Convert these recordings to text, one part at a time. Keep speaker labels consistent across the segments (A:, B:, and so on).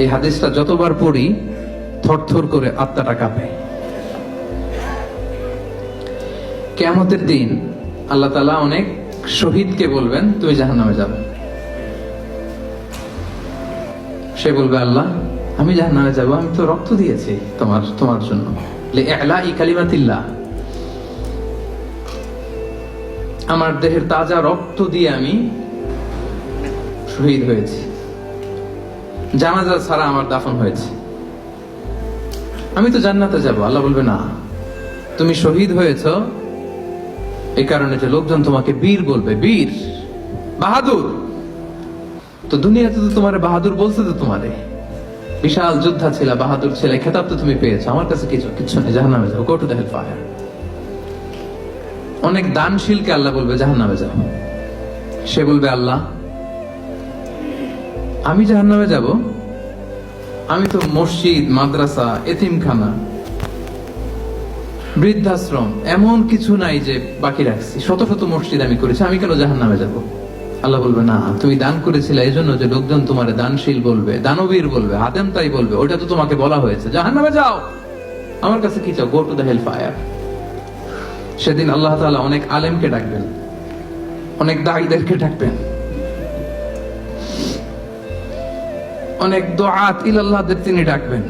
A: এই হাদিসটা যতবার পড়ি থরথর করে আত্মাটা কাঁপে। কিয়ামতের দিন আল্লাহ তাআলা অনেক শহীদকে বলবেন তুমি জাহান্নামে যাবে। সে বলবে আল্লাহ আমি জাহান্নামে যাব, আমি তো রক্ত দিয়েছি তোমার জন্য, লিইলাই কালিমাতিল্লাহ, আমার দেহের তাজা রক্ত দিয়ে আমি শহীদ হয়েছি, জানাজা ছাড়া আমার দাফন হয়েছে, আমি তো জান্নাতে যাব। আল্লাহ বলবে না, তুমি শহীদ হয়েছ এই কারণে যে লোকজন তোমাকে বীর বলবে, বীর বাহাদুর। তো দুনিয়াতে তো তোমারে বাহাদুর বলছে, তো তোমারে বিশাল যোদ্ধা ছিল, বাহাদুর ছেলে, খেতাব তো তুমি পেয়েছো, আমার কাছে কিচ্ছু নেই, জাহান্নামে যাও, go to the hell fire. অনেক দানশীলকে আল্লাহ বলবে জাহান্নামে যাও। সে বলবে আল্লাহ আমি জাহান্নামে যাব, আমি তো মসজিদ, মাদ্রাসা, এতিমখানা, বৃদ্ধাশ্রম এমন কিছু নাই যে বাকি রাখছি, শত শত মসজিদ আমি করেছি, আমি কেন জাহান্নামে যাব? আল্লাহ বলবে না, তুমি দান করেছিলে এই জন্য যে লোকজন তোমার দানশীল বলবে, দানবীর বলবে, হাতেম তাই বলবে, ওইটা তো তোমাকে বলা হয়েছে, জাহান্নামে যাও, আমার কাছে কি চাও? Go to the hell fire. সেদিন আল্লাহ তাআলা অনেক আলেমকে ডাকবেন, অনেক দাঈদেরকে ডাকবেন, অনেক দুআত ইলাল্লাহদের তিনি ডাকবেন।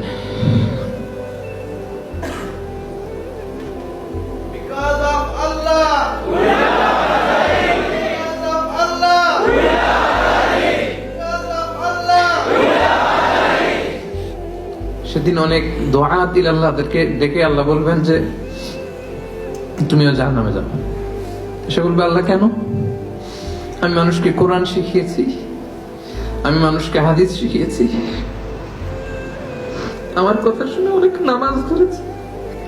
A: সেদিন অনেক দুআত ইলাল্লাহদেরকে ডেকে আল্লাহ বলবেন যে তুমিও জাহান্নামে যাবে। সে বলবে আল্লাহ কেন? আমি মানুষকে কোরআন শিখিয়েছি, আমি মানুষকে হাদিস শিখিয়েছি, আমার কথা শুনে অনেক নামাজ ধরেছে,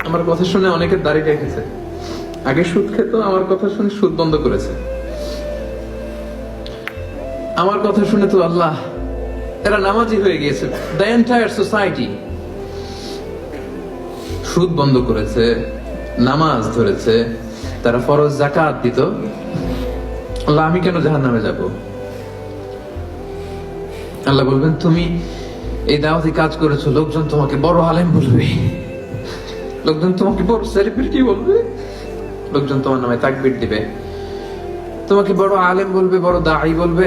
A: আমার কথা শুনে অনেকের দাড়ি রেখেছে, আগে সুদ খেত, আমার কথা শুনে সুদ বন্ধ করেছে, আমার কথা শুনে তো আল্লাহ এরা নামাজি হয়ে গিয়েছে। দ্য এন্টায়ার সোসাইটি সুদ বন্ধ করেছে, নামাজ ধরেছে, তারা ফরজ যাকাত দিত, আল্লাহ আমি কেন জাহান্নামে যাব? আল্লাহ বলবেন তুমি এই দাওয়াতি কাজ করেছো, লোকজন তোমাকে বড় আলেম বলবে, লোকজন তোমাকে বড় সেলিব্রিটি বলবে, লোকজন তোমার নামে তাকবীর দিবে, তোমাকে বড় আলেম বলবে, বড় দাঈ বলবে।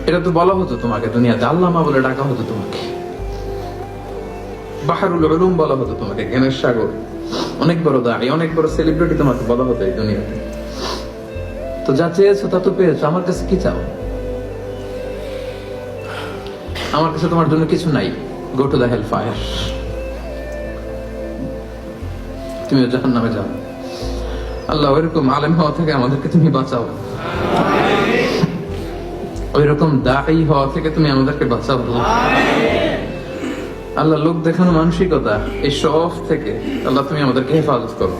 A: এটা তো বলা হতো তোমাকে দুনিয়াতে, আল্লামা বলে ডাকা হতো তোমাকে, বাহরুল উলুম বলা হতো তোমাকে, জ্ঞানের সাগর, অনেক বড় দাঈ, অনেক বড় সেলিব্রিটি তোমাকে বলা হতো এই দুনিয়াতে। তো যা চেয়েছো তা তো পেয়েছো, আমার কাছে কি চাও? আমার কাছে তোমার জন্য কিছু নাই, go to the hell fire, তুমি জাহান্নামে যাও। আল্লাহ ওইরকম আলেম হওয়া থেকে আমাদেরকে তুমি বাঁচাও, ওইরকম দাঈ হওয়া থেকে তুমি আমাদেরকে বাঁচাও। আল্লাহ লোক দেখানো মানসিকতা, এই শো অফ থেকে আল্লাহ তুমি আমাদেরকে হেফাজত করো।